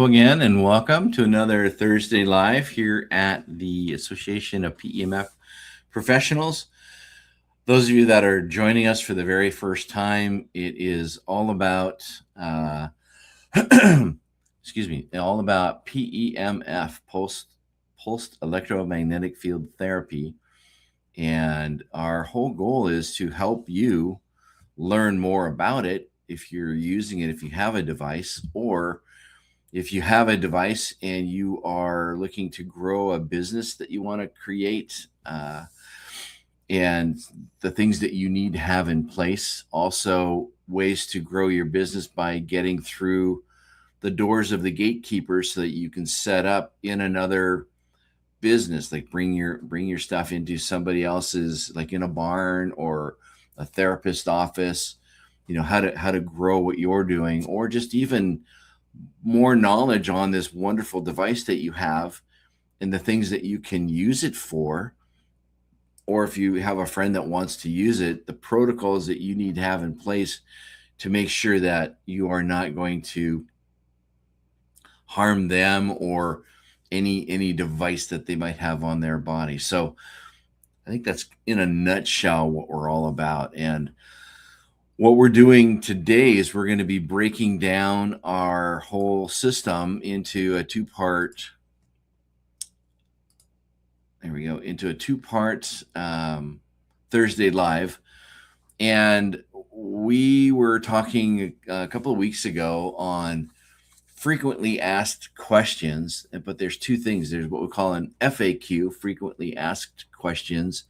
Hello again, and welcome to another Thursday Live here at the Association of PEMF Professionals. Those of you that are joining us for the very first time, it is all about, excuse me, all about PEMF, pulsed electromagnetic field therapy. And our whole goal is to help you learn more about it if you're using it, if you have a device, or if you have a device and you are looking to grow a business that you want to create, and the things that you need to have in place, also ways to grow your business by getting through the doors of the gatekeepers so that you can set up in another business, like bring your stuff into somebody else's, like in a barn or a therapist office, how to grow what you're doing, or just even more knowledge on this wonderful device that you have and the things that you can use it for. Or if you have a friend that wants to use it, the protocols that you need to have in place to make sure that you are not going to harm them or any device that they might have on their body. So I think that's in a nutshell what we're all about. And what we're doing today is we're going to be breaking down our whole system into a two-part. There we go, into a two-part Thursday Live. And we were talking a couple of weeks ago on frequently asked questions, but there's two things. There's what we call an FAQ, frequently asked questions,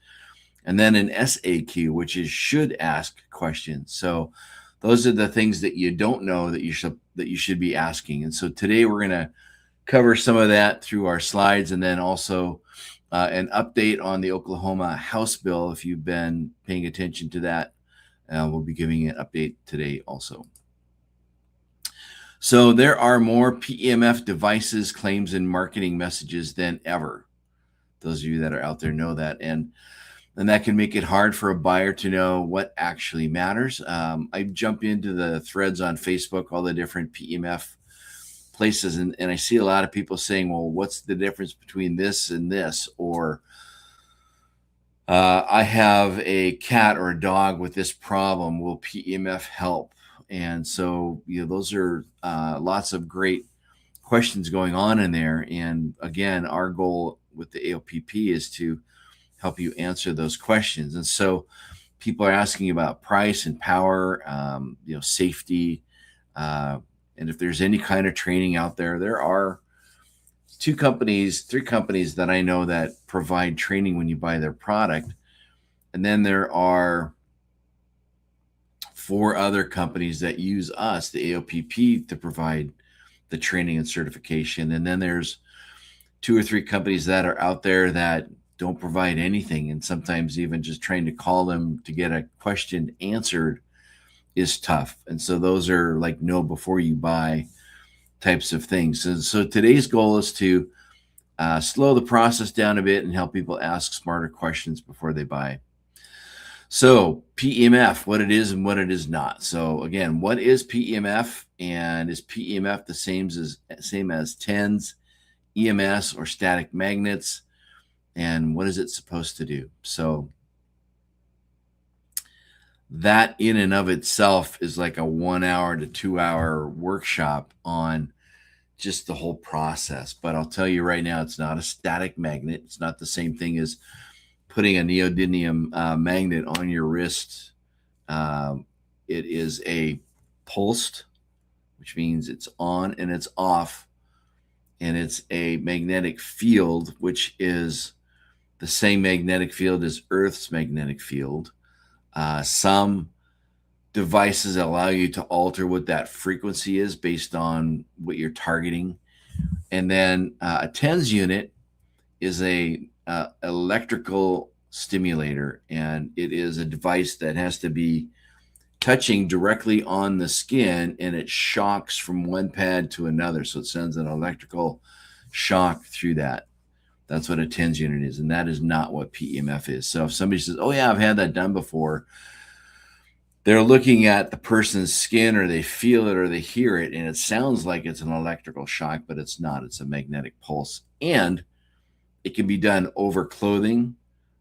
and then an SAQ, which is should ask questions. So those are the things that you don't know that you should be asking. And so today we're going to cover some of that through our slides, and then also an update on the Oklahoma House bill. If you've been paying attention to that, we'll be giving an update today also. So there are more PEMF devices, claims, and marketing messages than ever. Those of you that are out there know that. And that can make it hard for a buyer to know what actually matters. I jump into the threads on Facebook, all the different PEMF places, and I see a lot of people saying, well, what's the difference between this and this? Or I have a cat or a dog with this problem. Will PEMF help? And so, those are lots of great questions going on in there. And again, our goal with the AOPP is to help you answer those questions. And so people are asking about price and power, safety, and if there's any kind of training out there. There are three companies that I know that provide training when you buy their product. And then there are 4 other companies that use us, the AOPP, to provide the training and certification. And then there's 2 or 3 companies that are out there that don't provide anything. And sometimes even just trying to call them to get a question answered is tough. And so those are like know before you buy types of things. And so today's goal is to slow the process down a bit and help people ask smarter questions before they buy. So PEMF, what it is and what it is not. So again, what is PEMF, and is PEMF the same as TENS, EMS, or static magnets? And what is it supposed to do? So that in and of itself is like a 1 hour to 2 hour workshop on just the whole process. But I'll tell you right now, it's not a static magnet. It's not the same thing as putting a neodymium magnet on your wrist. It is a pulsed, which means it's on and it's off. And it's a magnetic field, which is the same magnetic field as Earth's magnetic field. Some devices allow you to alter what that frequency is based on what you're targeting. And then a TENS unit is a electrical stimulator, and it is a device that has to be touching directly on the skin, and it shocks from one pad to another. So it sends an electrical shock through that. That's what a TENS unit is, and that is not what PEMF is. So if somebody says, oh yeah, I've had that done before, they're looking at the person's skin, or they feel it or they hear it, and it sounds like it's an electrical shock, but it's not. It's a magnetic pulse. And it can be done over clothing.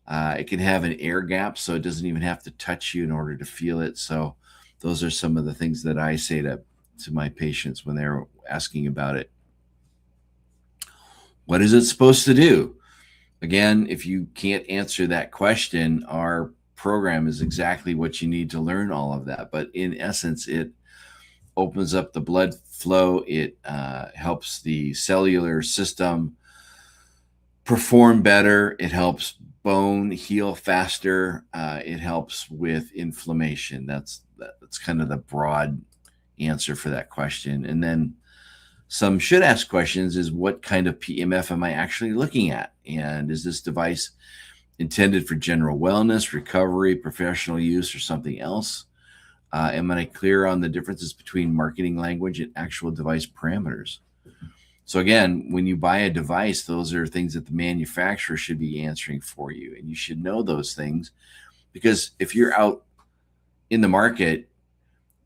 It can have an air gap, so it doesn't even have to touch you in order to feel it. So those are some of the things that I say to my patients when they're asking about it. What is it supposed to do? Again, if you can't answer that question, our program is exactly what you need to learn all of that. But in essence, it opens up the blood flow. It helps the cellular system perform better. It helps bone heal faster. It helps with inflammation. That's kind of the broad answer for that question. And then some should ask questions is, what kind of PEMF am I actually looking at? And is this device intended for general wellness, recovery, professional use, or something else? Am I clear on the differences between marketing language and actual device parameters? So again, when you buy a device, those are things that the manufacturer should be answering for you. And you should know those things, because if you're out in the market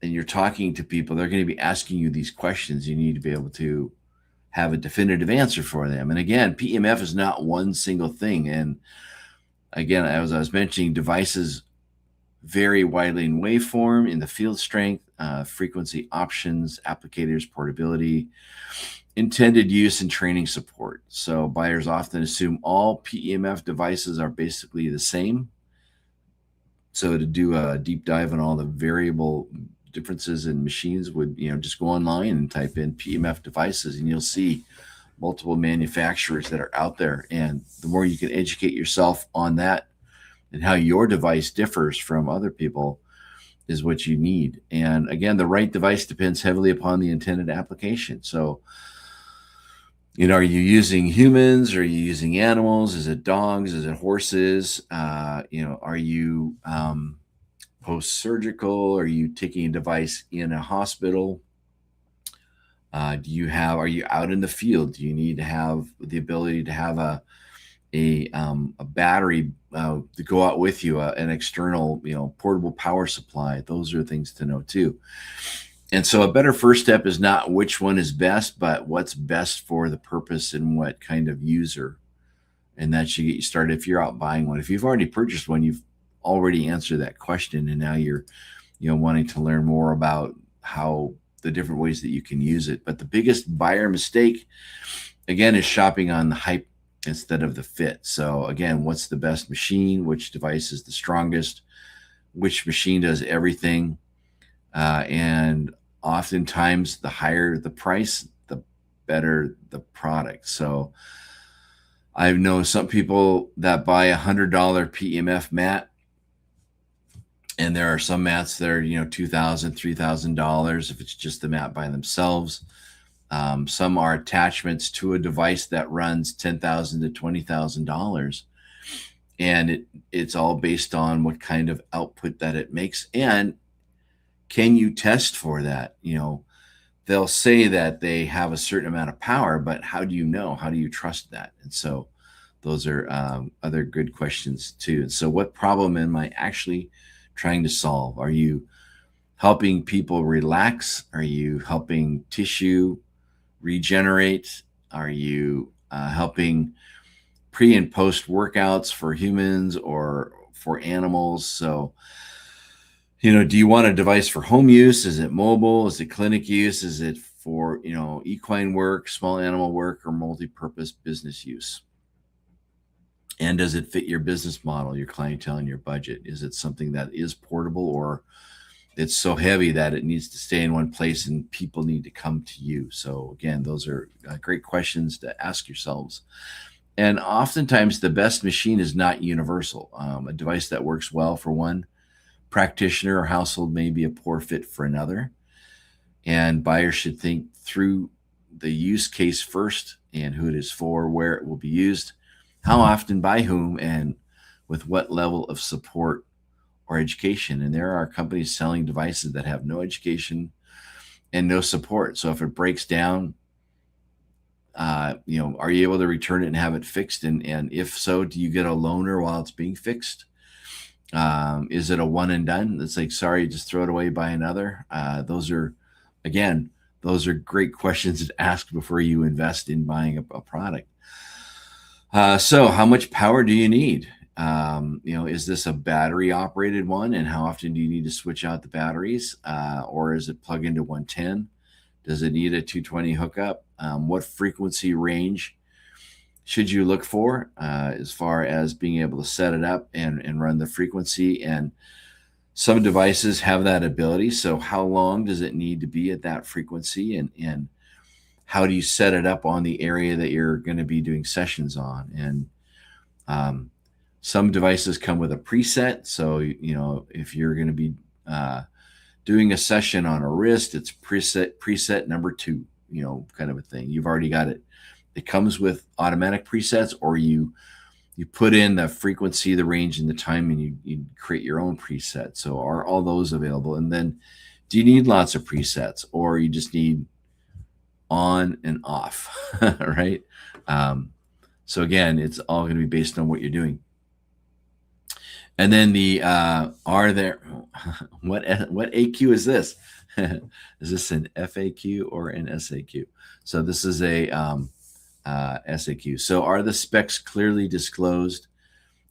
and you're talking to people, they're going to be asking you these questions. You need to be able to have a definitive answer for them. And again, PEMF is not one single thing. And again, as I was mentioning, devices vary widely in waveform, in the field strength, frequency options, applicators, portability, intended use, and training support. So buyers often assume all PEMF devices are basically the same. So to do a deep dive on all the variable differences in machines would, just go online and type in PEMF devices, and you'll see multiple manufacturers that are out there. And the more you can educate yourself on that and how your device differs from other people is what you need. And again, the right device depends heavily upon the intended application. So, are you using humans? Are you using animals? Is it dogs? Is it horses? Are you post-surgical? Are you taking a device in a hospital? Are you out in the field? Do you need to have the ability to have a battery to go out with you, an external, portable power supply? Those are things to know too. And so a better first step is not which one is best, but what's best for the purpose and what kind of user. And that should get you started if you're out buying one. If you've already purchased one, you've already answered that question, and now you're, wanting to learn more about how the different ways that you can use it. But the biggest buyer mistake, again, is shopping on the hype instead of the fit. So again, what's the best machine? Which device is the strongest? Which machine does everything? And oftentimes, the higher the price, the better the product. So I know some people that buy $100 PEMF mat, and there are some mats that are, $2,000, $3,000 if it's just the mat by themselves. Some are attachments to a device that runs $10,000 to $20,000, and it's all based on what kind of output that it makes. And can you test for that? They'll say that they have a certain amount of power, but how do you know? How do you trust that? And so those are other good questions too. And so what problem am I actually trying to solve? Are you helping people relax? Are you helping tissue regenerate? Are you helping pre and post workouts for humans or for animals? So, do you want a device for home use? Is it mobile? Is it clinic use? Is it for, equine work, small animal work, or multi-purpose business use? And does it fit your business model, your clientele, and your budget? Is it something that is portable, or it's so heavy that it needs to stay in one place and people need to come to you? So again, those are great questions to ask yourselves. And oftentimes the best machine is not universal. A device that works well for one practitioner or household may be a poor fit for another. And buyers should think through the use case first, and who it is for, where it will be used, how often, by whom, and with what level of support or education. And there are companies selling devices that have no education and no support. So if it breaks down, are you able to return it and have it fixed? And if so, do you get a loaner while it's being fixed? Is it a one and done? It's like, sorry, just throw it away, buy another. Again, those are great questions to ask before you invest in buying a product. So how much power do you need? Is this a battery operated one, and how often do you need to switch out the batteries? Or is it plug into 110? Does it need a 220 hookup? What frequency range should you look for as far as being able to set it up and run the frequency? And some devices have that ability. So how long does it need to be at that frequency? And how do you set it up on the area that you're going to be doing sessions on? And some devices come with a preset. So, if you're going to be doing a session on a wrist, it's preset number 2, kind of a thing. You've already got it. It comes with automatic presets, or you put in the frequency, the range, and the time, and you create your own preset. So are all those available? And then do you need lots of presets, or you just need on and off, right? So again, it's all going to be based on what you're doing. And then what AQ is this? Is this an FAQ or an SAQ? So this is a SAQ. So are the specs clearly disclosed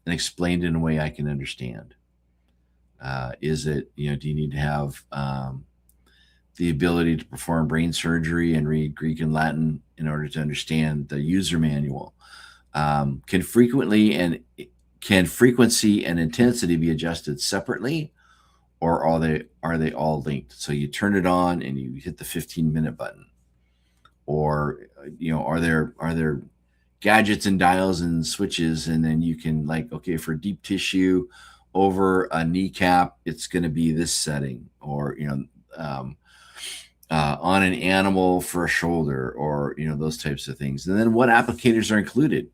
and explained in a way I can understand? Is it, do you need to have the ability to perform brain surgery and read Greek and Latin in order to understand the user manual? Can frequency and intensity be adjusted separately, or are they all linked? So you turn it on and you hit the 15-minute button, or are there gadgets and dials and switches, and then you can, like, okay, for deep tissue over a kneecap, it's going to be this setting, or on an animal for a shoulder, or those types of things. And then what applicators are included?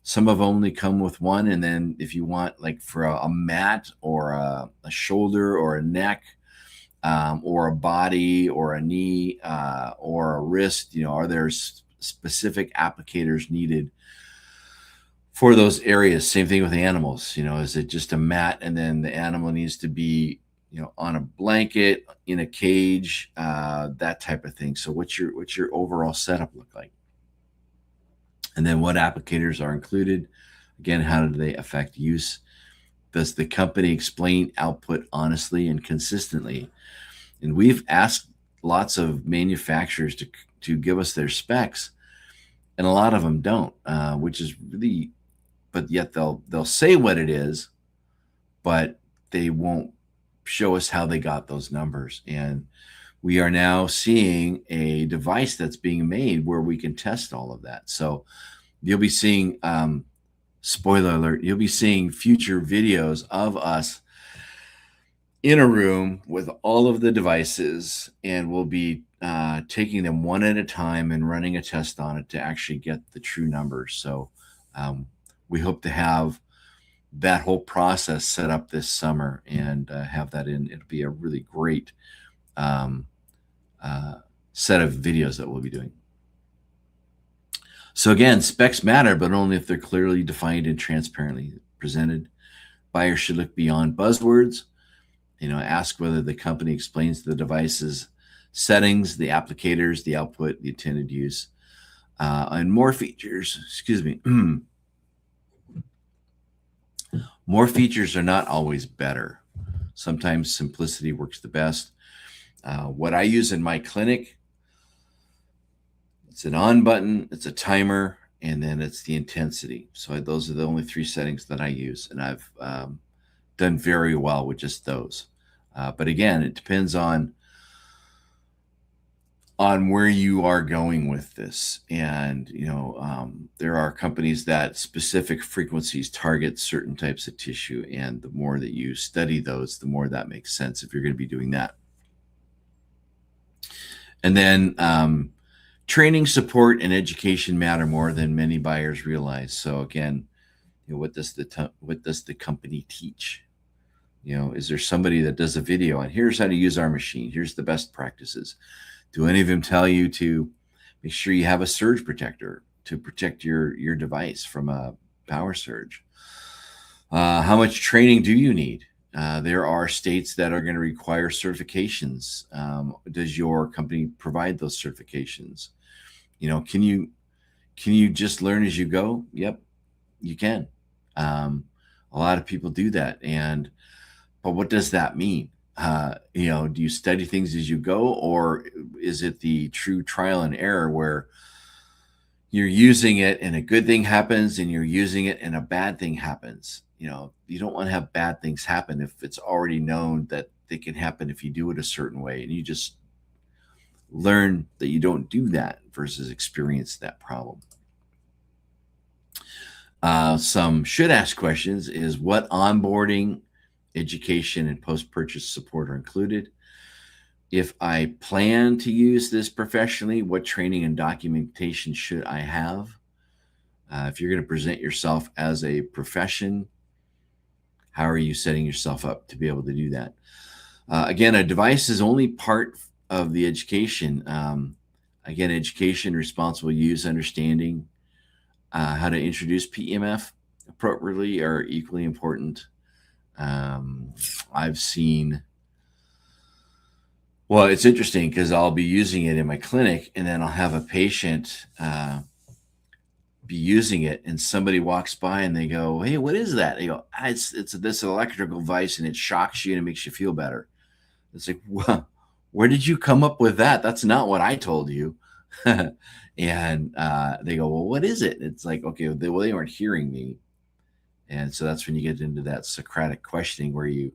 Some have only come with one, and then if you want, like, for a mat or a shoulder or a neck, or a body or a knee, or a wrist, are there specific applicators needed for those areas? Same thing with animals. Is it just a mat, and then the animal needs to be on a blanket, in a cage, that type of thing? So what's your overall setup look like? And then what applicators are included? Again, how do they affect use? Does the company explain output honestly and consistently? And we've asked lots of manufacturers to give us their specs, and a lot of them don't, which is really, but yet they'll say what it is, but they won't show us how they got those numbers. And we are now seeing a device that's being made where we can test all of that. So you'll be seeing, spoiler alert, you'll be seeing future videos of us in a room with all of the devices, and we'll be taking them one at a time and running a test on it to actually get the true numbers. So we hope to have that whole process set up this summer and have that in. It'll be a really great set of videos that we'll be doing. So again, specs matter, but only if they're clearly defined and transparently presented. Buyers should look beyond buzzwords. Ask whether the company explains the device's settings, the applicators, the output, the intended use, and more features. Excuse me. More features are not always better. Sometimes simplicity works the best. What I use in my clinic, it's an on button, it's a timer, and then it's the intensity. So those are the only 3 settings that I use, and I've done very well with just those. But again, it depends on where you are going with this. And, there are companies that specific frequencies target certain types of tissue. And the more that you study those, the more that makes sense if you're going to be doing that. And then training, support, and education matter more than many buyers realize. So again, what does the company teach? Is there somebody that does a video on, here's how to use our machine, here's the best practices? Do any of them tell you to make sure you have a surge protector to protect your device from a power surge? How much training do you need? There are states that are going to require certifications. Does your company provide those certifications? Can you just learn as you go? Yep, you can. Um, a lot of people do that, but what does that mean? Do you study things as you go, or is it the true trial and error where you're using it and a good thing happens and you're using it and a bad thing happens? You don't want to have bad things happen if it's already known that they can happen if you do it a certain way, and you just learn that you don't do that versus experience that problem. Some should ask questions is what onboarding, education, and post-purchase support are included. If I plan to use this professionally, what training and documentation should I have? If you're going to present yourself as a profession, how are you setting yourself up to be able to do that? Again, a device is only part of the education. Again, education, responsible use, understanding how to introduce PEMF appropriately are equally important. I've seen, well, it's interesting because I'll be using it in my clinic and then I'll have a patient be using it and somebody walks by and they go, "Hey, what is that?" They go, it's this electrical device and it shocks you and it makes you feel better. It's like, well, where did you come up with that? That's not what I told you. And they go, "Well, what is it?" It's like, okay, they weren't hearing me. And so that's when you get into that Socratic questioning where you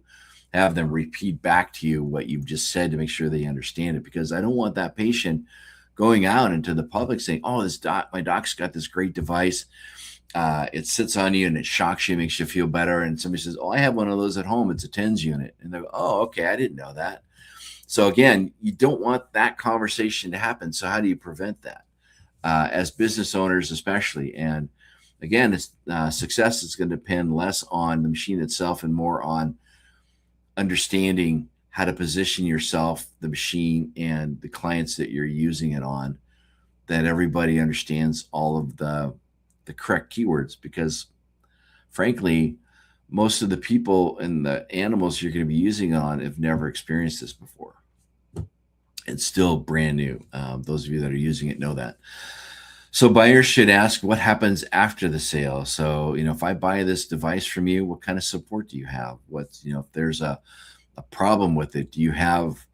have them repeat back to you what you've just said to make sure they understand it. Because I don't want that patient going out into the public saying, "Oh, my doc's got this great device. It sits on you and it shocks you, makes you feel better." And somebody says, "Oh, I have one of those at home. It's a TENS unit." And they go, "Oh, okay, I didn't know that." So again, you don't want that conversation to happen. So how do you prevent that? As business owners, especially. And again, success is going to depend less on the machine itself and more on understanding how to position yourself, the machine, and the clients that you're using it on, that everybody understands all of the correct keywords. Because frankly, most of the people and the animals you're going to be using it on have never experienced this before. It's still brand new. Those of you that are using it know that. So buyers should ask what happens after the sale. So, if I buy this device from you, what kind of support do you have? If there's a problem with it, do you have,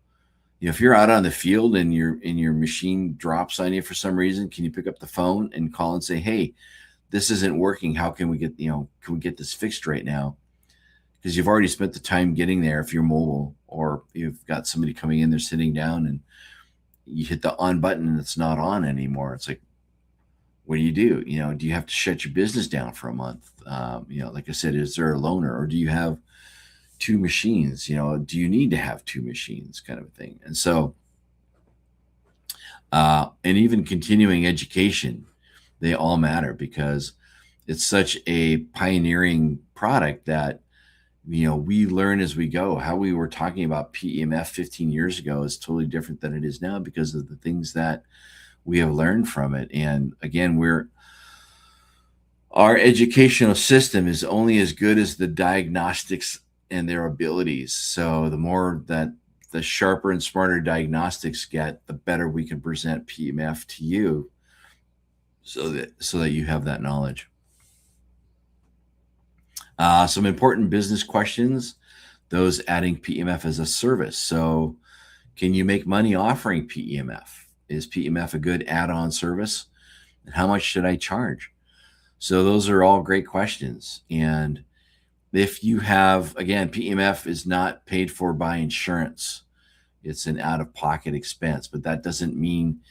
if you're out on the field and your machine drops on you for some reason, can you pick up the phone and call and say, "Hey, this isn't working. How can we get, can we get this fixed right now?" Because you've already spent the time getting there if you're mobile, or you've got somebody coming in, they're sitting down and you hit the on button and it's not on anymore. It's like, what do? Do you have to shut your business down for a month? Like I said, is there a loaner, or do you have two machines? Do you need to have two machines, kind of a thing? And so, and even continuing education, they all matter because it's such a pioneering product that, we learn as we go. How we were talking about PEMF 15 years ago is totally different than it is now because of the things that we have learned from it. And again, our educational system is only as good as the diagnostics and their abilities. So the sharper and smarter diagnostics get, the better we can present PEMF to you so that you have that knowledge. Some important business questions, those adding PEMF as a service. So can you make money offering PEMF? Is PEMF a good add-on service? And how much should I charge? So those are all great questions. And if you have, again, PEMF is not paid for by insurance. It's an out-of-pocket expense, but that doesn't mean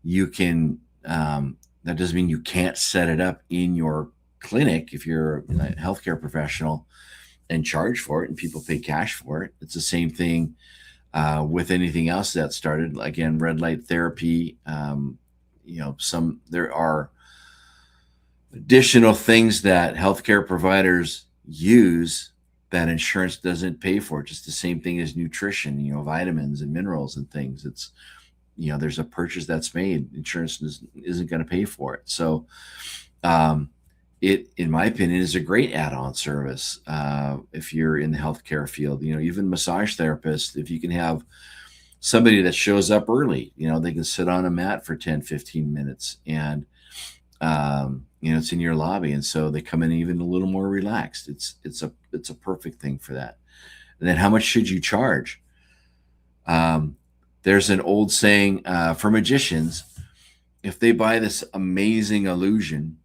you can't set it up in your clinic if you're a healthcare professional and charge for it and people pay cash for it. It's the same thing with anything else that started. Again, red light therapy. There are additional things that healthcare providers use that insurance doesn't pay for. Just the same thing as nutrition, vitamins and minerals and things. It's, there's a purchase that's made. Insurance isn't going to pay for it. So it, in my opinion, is a great add-on service. If you're in the healthcare field, even massage therapists, if you can have somebody that shows up early, they can sit on a mat for 10, 15 minutes, and it's in your lobby, and so they come in even a little more relaxed. It's a perfect thing for that. And then how much should you charge? Um, there's an old saying for magicians: if they buy this amazing illusion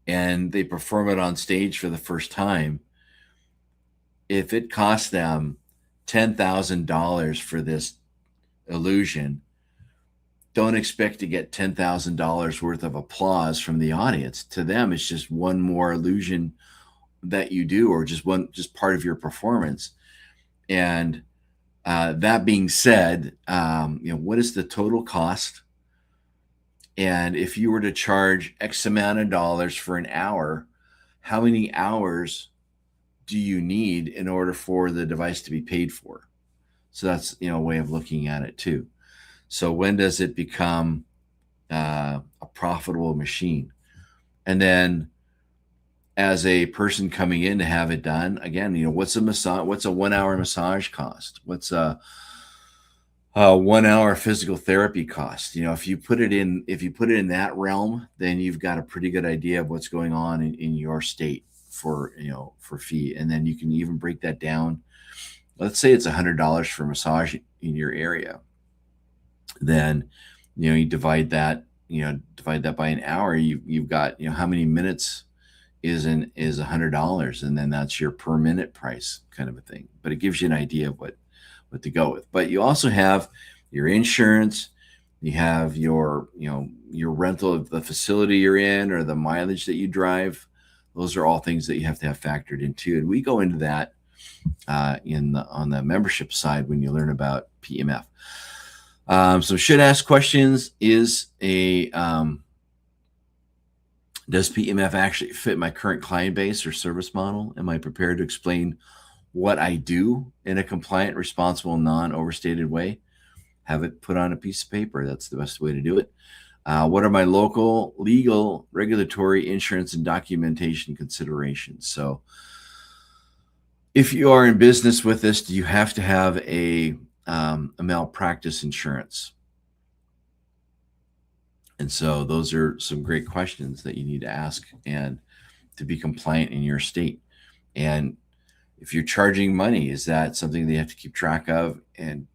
and they perform it on stage for the first time, if it costs them $10,000 for this illusion, don't expect to get $10,000 worth of applause from the audience. To them, it's just one more illusion that you do, or just part of your performance. And that being said, what is the total cost? And if you were to charge X amount of dollars for an hour, how many hours do you need in order for the device to be paid for? So that's a way of looking at it too. So when does it become a profitable machine? And then, as a person coming in to have it done, again, what's a 1 hour massage cost? What's a 1 hour physical therapy cost? If you put it in that realm, then you've got a pretty good idea of what's going on in your state for fee. And then you can even break that down. Let's say it's $100 for massage in your area. Then you divide that by an hour. You've got how many minutes is $100, and then that's your per minute price, kind of a thing. But it gives you an idea of what to go with. But you also have your insurance, you have your rental of the facility you're in, or the mileage that you drive. Those are all things that you have to have factored into, and we go into that on the membership side when you learn about PEMF. So should ask questions is does PEMF actually fit my current client base or service model? Am I prepared to explain what I do in a compliant, responsible, non-overstated way? Have it put on a piece of paper. That's the best way to do it. What are my local, legal, regulatory, insurance, and documentation considerations? So if you are in business with this, do you have to have a malpractice insurance? And so those are some great questions that you need to ask and to be compliant in your state. And if you're charging money, is that something they have to keep track of? And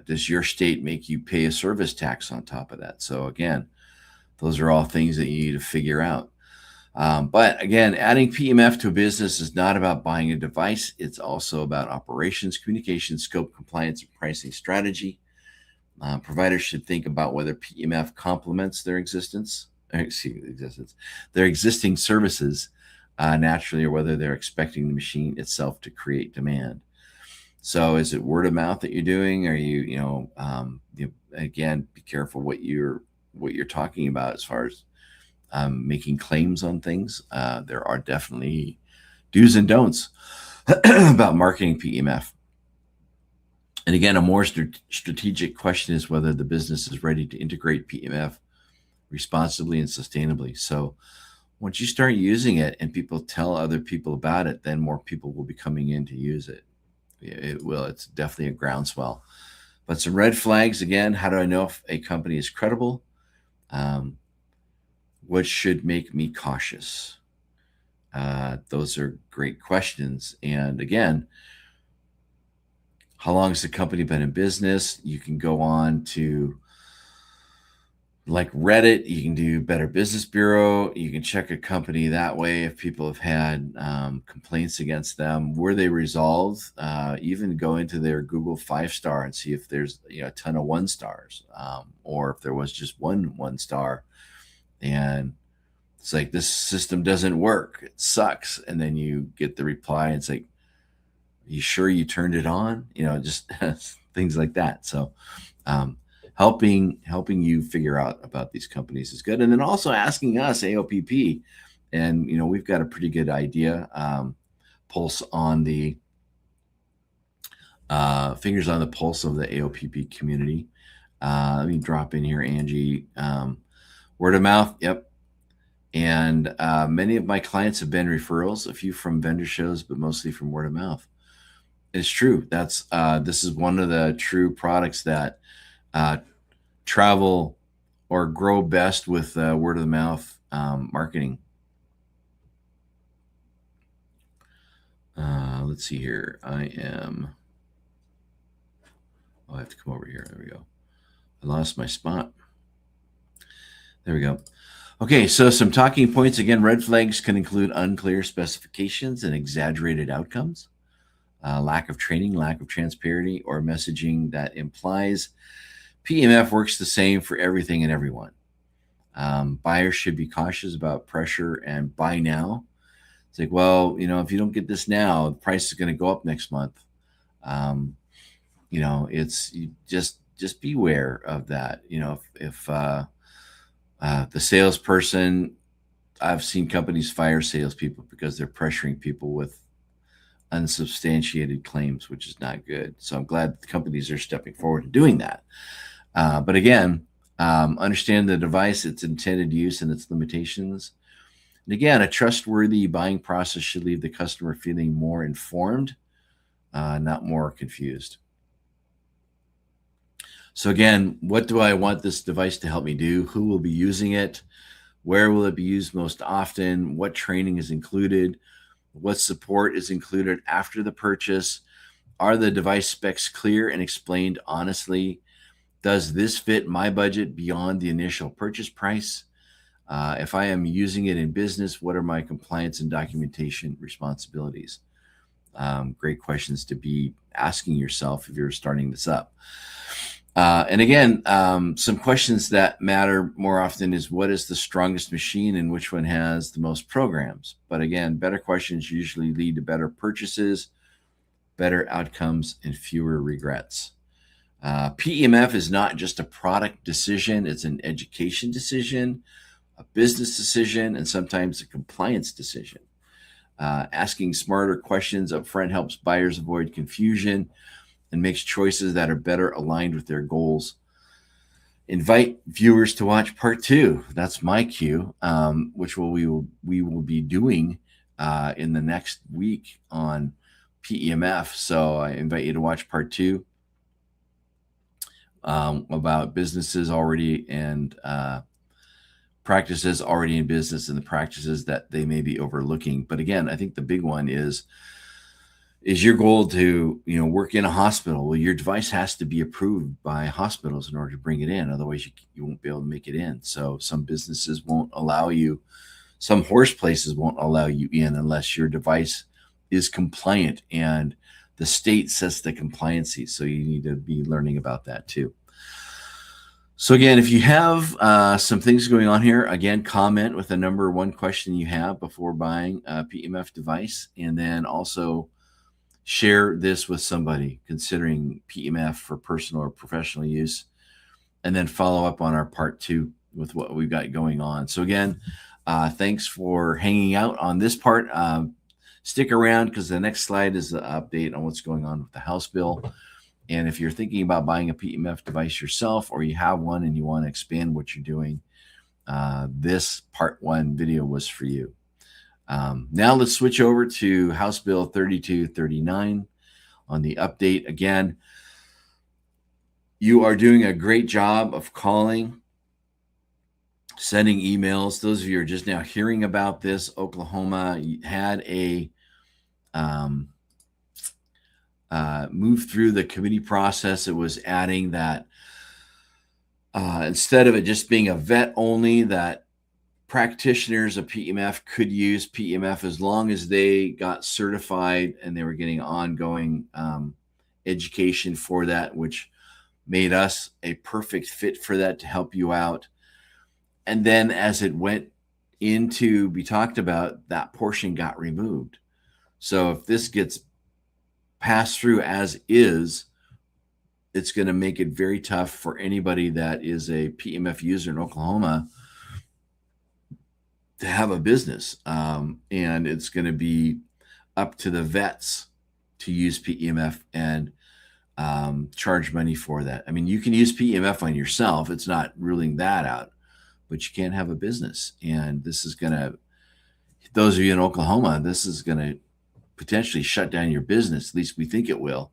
does your state make you pay a service tax on top of that? So again, those are all things that you need to figure out. But again, adding PEMF to a business is not about buying a device. It's also about operations, communication, scope, compliance, and pricing strategy. Providers should think about whether PEMF complements their existing services naturally, or whether they're expecting the machine itself to create demand. So is it word of mouth that you're doing? Are you, again, be careful what you're talking about as far as making claims on things. There are definitely do's and don'ts about marketing PEMF. And again, a more strategic question is whether the business is ready to integrate PEMF responsibly and sustainably. So once you start using it and people tell other people about it, then more people will be coming in to use it. It will. It's definitely a groundswell. But some red flags, again, how do I know if a company is credible? What should make me cautious? Those are great questions. And again, how long has the company been in business? You can go on to like Reddit, you can do Better Business Bureau. You can check a company that way if people have had complaints against them. Were they resolved? Even go into their Google 5-star and see if there's a ton of 1 stars, or if there was just one star. And it's like, this system doesn't work. It sucks. And then you get the reply, and it's like, you sure you turned it on? Just things like that. So helping you figure out about these companies is good. And then also asking us, AOPP, and we've got a pretty good idea, pulse on the fingers on the pulse of the AOPP community. Let me drop in here, Angie. Word of mouth, yep. And many of my clients have been referrals, a few from vendor shows, but mostly from word of mouth. It's true. This is one of the true products that uh, travel or grow best with word of the mouth marketing. Let's see here. I have to come over here. There we go. I lost my spot. There we go. Okay, so some talking points. Again, red flags can include unclear specifications and exaggerated outcomes, lack of training, lack of transparency, or messaging that implies PEMF works the same for everything and everyone. Buyers should be cautious about pressure and buy now. It's like, well, if you don't get this now, the price is going to go up next month. Um, it's you just beware of that. If the salesperson, I've seen companies fire salespeople because they're pressuring people with unsubstantiated claims, which is not good. So I'm glad the companies are stepping forward and doing that. But again, understand the device, its intended use, and its limitations. And again, a trustworthy buying process should leave the customer feeling more informed, not more confused. So again, what do I want this device to help me do? Who will be using it? Where will it be used most often? What training is included? What support is included after the purchase? Are the device specs clear and explained honestly? Does this fit my budget beyond the initial purchase price? If I am using it in business, what are my compliance and documentation responsibilities? Great questions to be asking yourself if you're starting this up. And again, some questions that matter more often is what is the strongest machine and which one has the most programs? But again, better questions usually lead to better purchases, better outcomes, and fewer regrets. PEMF is not just a product decision, it's an education decision, a business decision, and sometimes a compliance decision. Asking smarter questions up front helps buyers avoid confusion and makes choices that are better aligned with their goals. Invite viewers to watch part 2. That's my cue, which we will be doing in the next week on PEMF. So I invite you to watch part 2 about businesses already and practices already in business and the practices that they may be overlooking. But again, I think the big one is your goal to work in a hospital. Well, your device has to be approved by hospitals in order to bring it in. Otherwise, you won't be able to make it in. So some businesses won't allow you. Some horse places won't allow you in unless your device is compliant and the state sets the compliancy. So you need to be learning about that too. So again, if you have some things going on here, again, comment with the number one question you have before buying a PEMF device, and then also share this with somebody considering PEMF for personal or professional use, and then follow up on our part 2 with what we've got going on. So again, thanks for hanging out on this part. Stick around because the next slide is the update on what's going on with the House bill. And if you're thinking about buying a PEMF device yourself, or you have one and you want to expand what you're doing, this part 1 video was for you. Now let's switch over to House Bill 3239 on the update. Again, you are doing a great job of calling, sending emails. Those of you who are just now hearing about this, Oklahoma had a move through the committee process. It was adding that instead of it just being a vet only, that practitioners of PEMF could use PEMF as long as they got certified and they were getting ongoing education for that, which made us a perfect fit for that to help you out. And then as it went into be talked about, that portion got removed. So if this gets passed through as is, it's going to make it very tough for anybody that is a PEMF user in Oklahoma to have a business. And it's going to be up to the vets to use PEMF and charge money for that. I mean, you can use PEMF on yourself. It's not ruling that out. but you can't have a business. And this is going to, those of you in Oklahoma, this is going to potentially shut down your business. At least we think it will.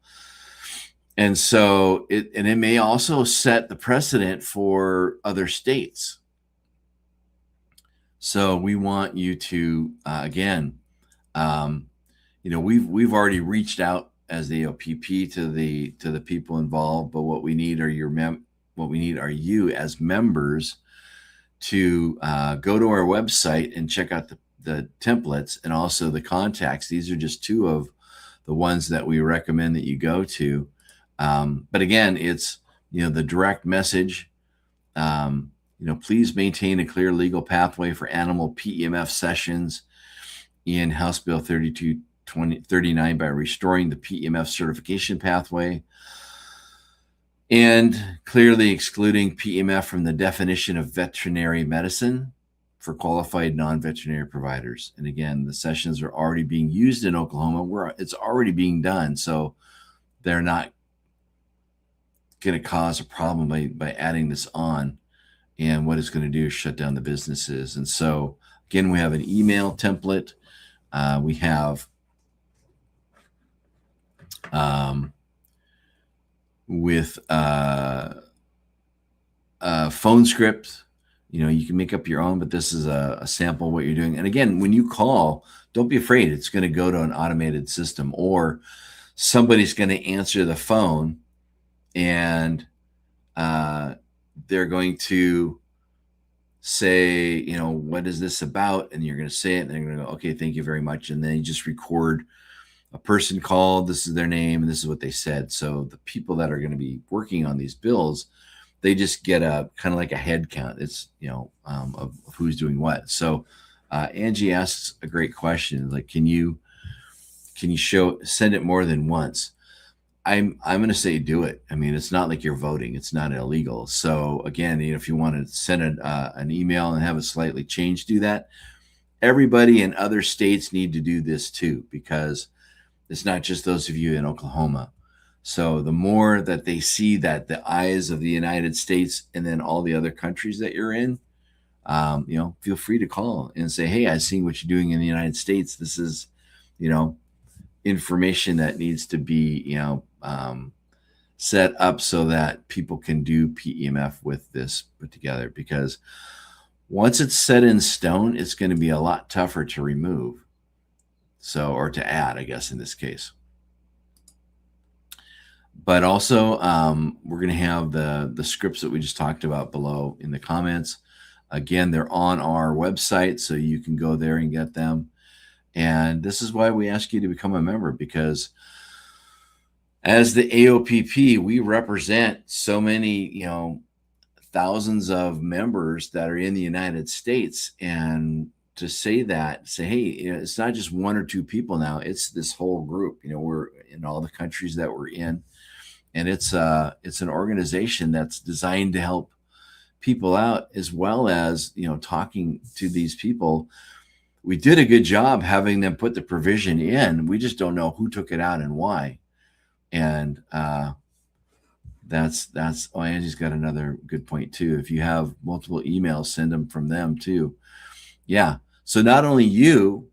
And so it may also set the precedent for other states. So we want you to, again, we've already reached out as the AOPP to the people involved, but what we need are you as members to go to our website and check out the templates and also the contacts. These are just two of the ones that we recommend that you go to. But again, it's the direct message. Please maintain a clear legal pathway for animal PEMF sessions in House Bill 3239 by restoring the PEMF certification pathway and clearly excluding PEMF from the definition of veterinary medicine for qualified non-veterinary providers. And again, the sessions are already being used in Oklahoma where it's already being done. So they're not going to cause a problem by adding this on. And what it's going to do is shut down the businesses. And so, again, we have an email template. We have with a phone script. You can make up your own, but this is a sample of what you're doing. And again, when you call, don't be afraid. It's going to go to an automated system, or somebody's going to answer the phone and they're going to say, what is this about? And you're going to say it, and they're going to go, okay, thank you very much. And then you just record a person called, this is their name, and this is what they said. So the people that are going to be working on these bills, they just get a kind of like a head count. It's, of who's doing what. So Angie asks a great question. Like, can you send it more than once? I'm going to say do it. I mean, it's not like you're voting. It's not illegal. So again, if you want to send an email and have it slightly changed, do that. Everybody in other states need to do this too, because it's not just those of you in Oklahoma. So the more that they see that the eyes of the United States and then all the other countries that you're in, feel free to call and say, hey, I've seen what you're doing in the United States. This is, information that needs to be, set up so that people can do PEMF with this put together, because once it's set in stone, it's going to be a lot tougher to remove. So, or to add, I guess, in this case. But also, we're going to have the scripts that we just talked about below in the comments. Again, they're on our website, so you can go there and get them. And this is why we ask you to become a member, because as the AOPP, we represent so many, thousands of members that are in the United States. And to say, hey, it's not just one or two people now, it's this whole group. We're in all the countries that we're in. And it's an organization that's designed to help people out, as well as, talking to these people. We did a good job having them put the provision in. We just don't know who took it out and why. And that's Angie's got another good point too. If you have multiple emails, send them from them too. Yeah. So not only you,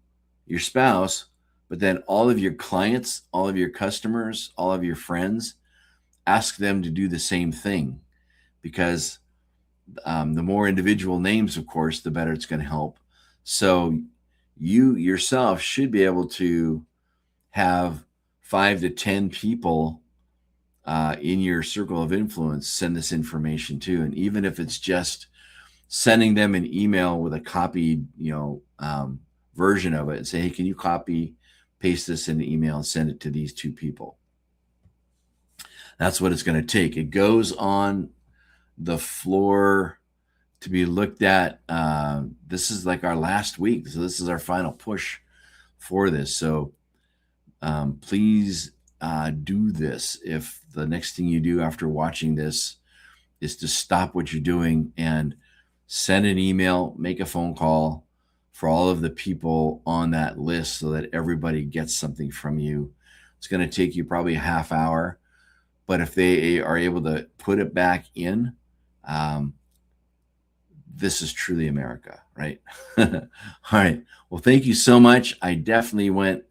your spouse, but then all of your clients, all of your customers, all of your friends, ask them to do the same thing, because the more individual names, of course, the better it's going to help. So you yourself should be able to have 5 to 10 people in your circle of influence send this information to. And even if it's just sending them an email with a copied, version of it, and say, hey, can you copy, paste this in the email and send it to these 2 people? That's what it's going to take. It goes on the floor to be looked at. This is like our last week. So this is our final push for this. So please do this. If the next thing you do after watching this is to stop what you're doing and send an email, make a phone call for all of the people on that list so that everybody gets something from you. It's going to take you probably a half hour, but if they are able to put it back in, this is truly America, right? All right. Well, thank you so much. I definitely went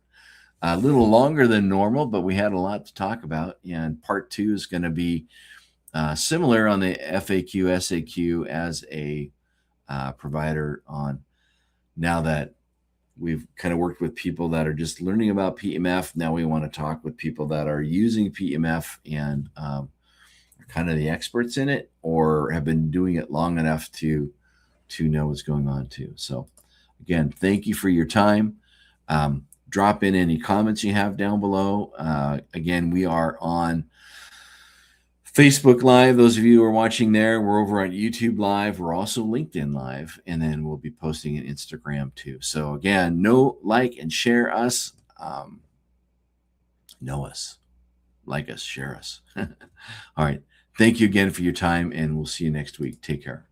a little longer than normal, but we had a lot to talk about. And part 2 is going to be similar on the FAQ, SAQ as a provider on now that we've kind of worked with people that are just learning about PEMF. Now we want to talk with people that are using PEMF and are kind of the experts in it or have been doing it long enough to know what's going on too. So again, thank you for your time. Drop in any comments you have down below. Again, we are on Facebook Live. Those of you who are watching there, we're over on YouTube Live. We're also LinkedIn Live, and then we'll be posting an Instagram too. So again, like and share us. Know us, like us, share us. All right. Thank you again for your time, and we'll see you next week. Take care.